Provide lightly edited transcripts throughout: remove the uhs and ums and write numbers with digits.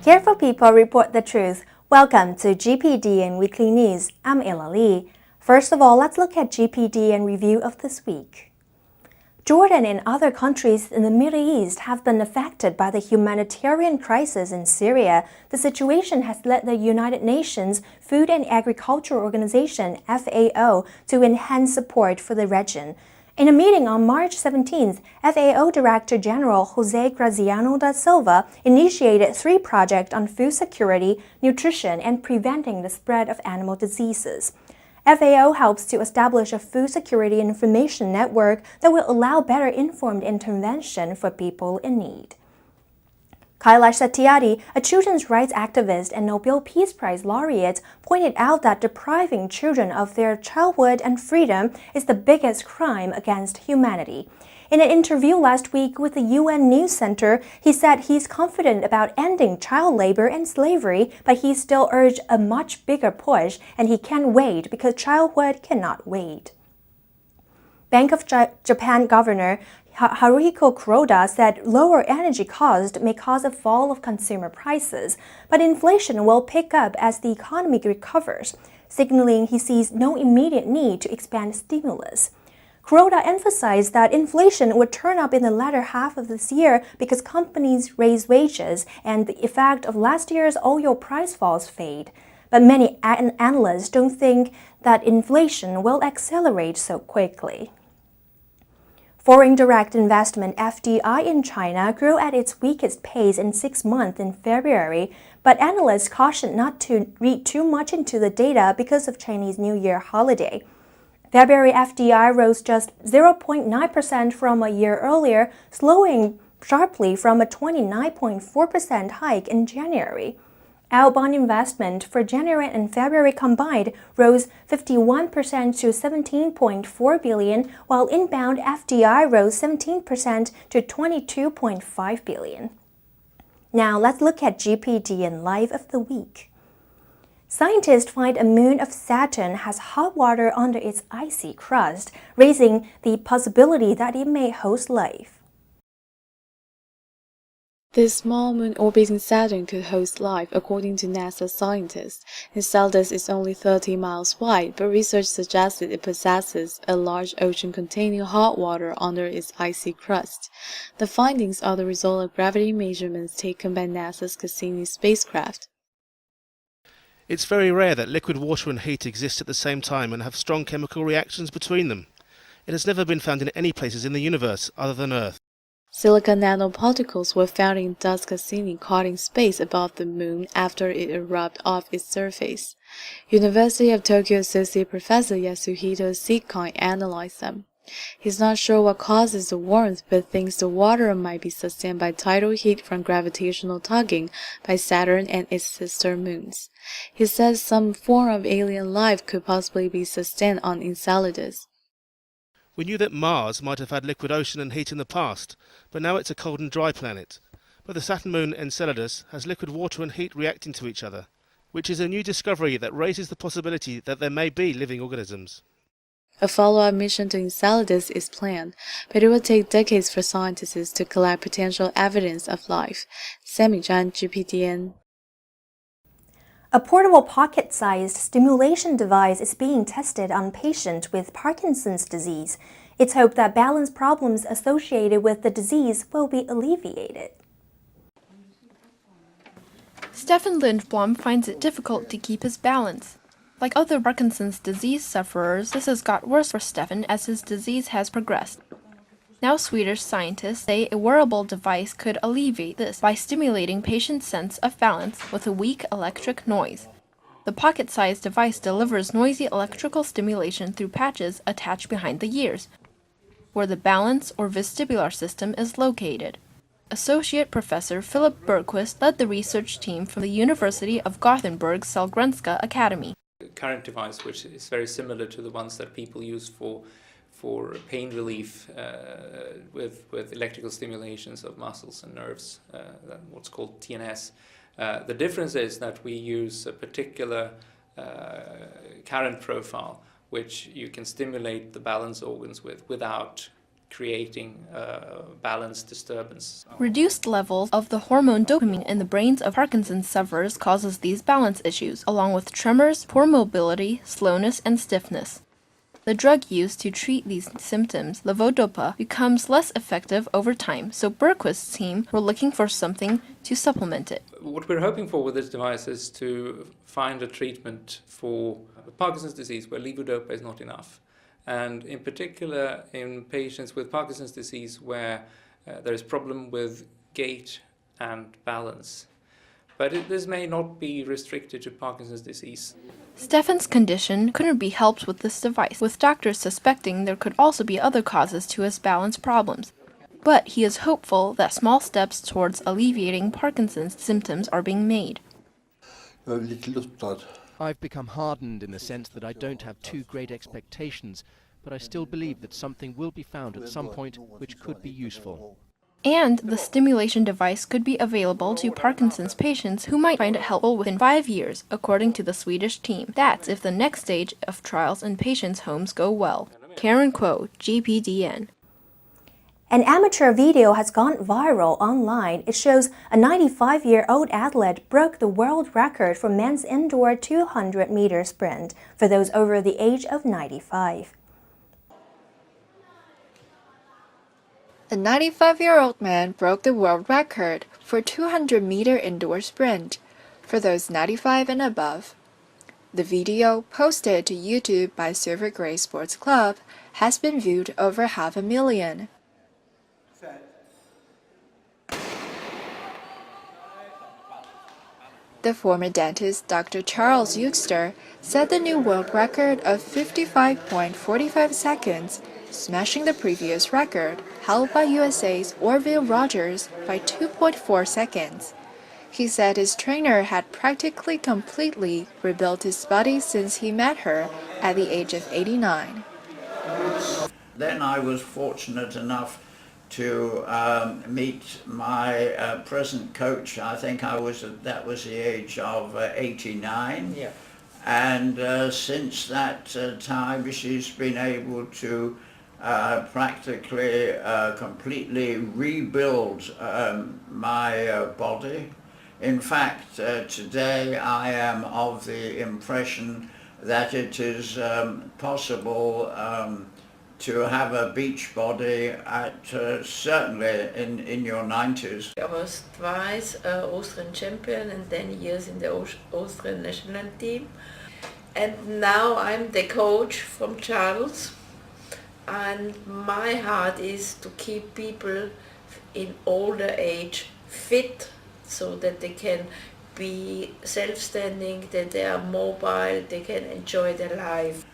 Careful people report the truth. Welcome to Gpdn Weekly News. I'm Ella Lee. First of all, let's look at Gpdn review of this week. Jordan and other countries in the Middle East have been affected by the humanitarian crisis in Syria. The situation has led the United Nations Food and Agriculture Organization (FAO) to enhance support for the region. In a meeting on March 17th, FAO Director General José Graziano da Silva initiated 3 projects on food security, nutrition, and preventing the spread of animal diseases. FAO helps to establish a food security information network that will allow better informed intervention for people in need. Kailash Satyarthi, a children's rights activist and Nobel Peace Prize laureate, pointed out that depriving children of their childhood and freedom is the biggest crime against humanity. In an interview last week with the UN News Center, he said he's confident about ending child labor and slavery, but he still urged a much bigger push, and he can't wait because childhood cannot wait. Bank of Japan Governor Haruhiko Kuroda said lower energy costs may cause a fall of consumer prices, but inflation will pick up as the economy recovers, signaling he sees no immediate need to expand stimulus. Kuroda emphasized that inflation would turn up in the latter half of this year because companies raise wages and the effect of last year's oil price falls fade. But many analysts don't think that inflation will accelerate so quickly. Foreign direct investment (FDI) in China grew at its weakest pace in 6 months in February, but analysts caution not to read too much into the data because of Chinese New Year holiday. February FDI rose just 0.9% from a year earlier, slowing sharply from a 29.4% hike in January. Outbound investment for January and February combined rose 51% to 17.4 billion, while inbound FDI rose 17% to 22.5 billion. Now let's look at Gpdn Live of the Week. Scientists find a moon of Saturn has hot water under its icy crust, raising the possibility that it may host life. This small moon orbiting Saturn could host life, according to NASA scientists. Enceladus is only 30 miles wide, but research suggests it possesses a large ocean containing hot water under its icy crust. The findings are the result of gravity measurements taken by NASA's Cassini spacecraft. It's very rare that liquid water and heat exist at the same time and have strong chemical reactions between them. It has never been found in any places in the universe other than Earth. Silica nanoparticles were found in dust Cassini caught in space above the moon after it erupted off its surface. University of Tokyo Associate Professor Yasuhito Sekai analyzed them. He's not sure what causes the warmth, but thinks the water might be sustained by tidal heat from gravitational tugging by Saturn and its sister moons. He says some form of alien life could possibly be sustained on Enceladus. We knew that Mars might have had liquid ocean and heat in the past, but now it's a cold and dry planet. But the Saturn moon Enceladus has liquid water and heat reacting to each other, which is a new discovery that raises the possibility that there may be living organisms. A follow-up mission to Enceladus is planned, but it will take decades for scientists to collect potential evidence of life. Sammy Zhan, Gpdn. A portable pocket-sized stimulation device is being tested on patients with Parkinson's disease. It's hoped that balance problems associated with the disease will be alleviated. Stefan Lindblom finds it difficult to keep his balance. Like other Parkinson's disease sufferers, this has got worse for Stefan as his disease has progressed. Now Swedish scientists say a wearable device could alleviate this by stimulating patients' sense of balance with a weak electric noise. The pocket-sized device delivers noisy electrical stimulation through patches attached behind the ears, where the balance or vestibular system is located. Associate Professor Philip Bergquist led the research team from the University of Gothenburg Sahlgrenska Academy. The current device, which is very similar to the ones that people use for pain relief with electrical stimulations of muscles and nerves, what's called TNS. The difference is that we use a particular current profile which you can stimulate the balance organs with without creating balance disturbance. Reduced levels of the hormone dopamine in the brains of Parkinson's sufferers causes these balance issues, along with tremors, poor mobility, slowness, and stiffness. The drug used to treat these symptoms, levodopa, becomes less effective over time, so Bergquist's team were looking for something to supplement it. What we're hoping for with this device is to find a treatment for Parkinson's disease where levodopa is not enough. And in particular in patients with Parkinson's disease where there is problem with gait and balance. But this may not be restricted to Parkinson's disease. Stefan's condition couldn't be helped with this device, with doctors suspecting there could also be other causes to his balance problems. But he is hopeful that small steps towards alleviating Parkinson's symptoms are being made. I've become hardened in the sense that I don't have too great expectations, but I still believe that something will be found at some point which could be useful. And the stimulation device could be available to Parkinson's patients who might find it helpful within 5 years, according to the Swedish team. That's if the next stage of trials in patients' homes go well. Karen Kuo, Gpdn. An amateur video has gone viral online. It shows a 95-year-old athlete broke the world record for men's indoor 200-meter sprint for those over the age of 95. A 95-year-old man broke the world record for 200-meter indoor sprint for those 95 and above. The video, posted to YouTube by Silver Gray Sports Club, has been viewed over 500,000. The former dentist Dr. Charles Euster set the new world record of 55.45 seconds, smashing the previous record held by USA's Orville Rogers by 2.4 seconds. He said his trainer had practically completely rebuilt his body since he met her at the age of 89. Then I was fortunate enough to meet my present coach. I think that was the age of 89. Yeah. And since that time, she's been able to practically completely rebuild my body. In fact, today I am of the impression that it is possible to have a beach body at certainly in your 90s. I was twice Austrian champion and 10 years in the Austrian national team. And now I'm the coach from Charles. And my heart is to keep people in older age fit so that they can be self-standing, that they are mobile, they can enjoy their life.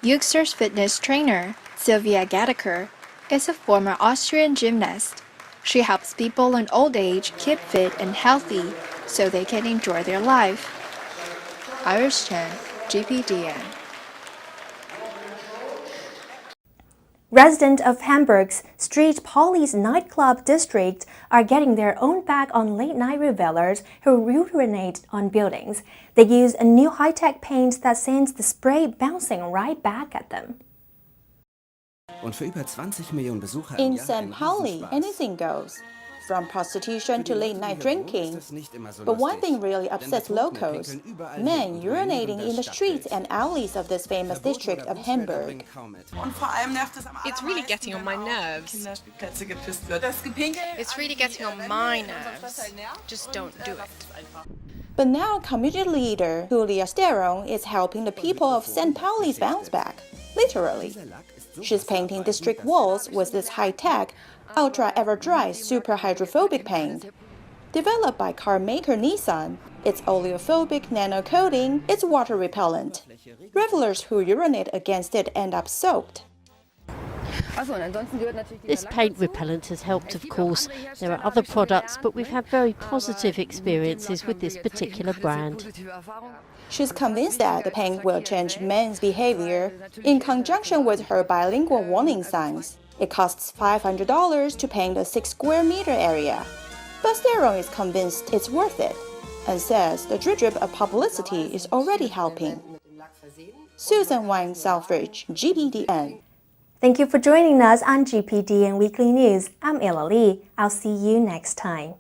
Euster's fitness trainer, Sylvia Gadeker, is a former Austrian gymnast. She helps people in old age keep fit and healthy so they can enjoy their life. Iris Chen, Gpdn. Residents of Hamburg's Street Police nightclub district are getting their own back on late-night revelers who urinate on buildings. They use a new high-tech paint that sends the spray bouncing right back at them. In St. Pauli, anything goes, from prostitution to late-night drinking. But one thing really upsets locals: men urinating in the streets and alleys of this famous district of Hamburg. It's really getting on my nerves. It's really getting on my nerves. Just don't do it. But now community leader Julia Steron is helping the people of St. Pauli's bounce back, literally. She's painting district walls with this high-tech, ultra-ever-dry super hydrophobic paint. Developed by car maker Nissan, its oleophobic nano coating is water repellent. Revelers who urinate against it end up soaked. This paint repellent has helped, of course. There are other products, but we've had very positive experiences with this particular brand. She's convinced that the paint will change men's behavior in conjunction with her bilingual warning signs. It costs $500 to paint a 6-square-meter area. But Steron is convinced it's worth it and says the drip of publicity is already helping. Susan Wang Selfridge, Gpdn. Thank you for joining us on GPDN Weekly News. I'm Ella Lee. I'll see you next time.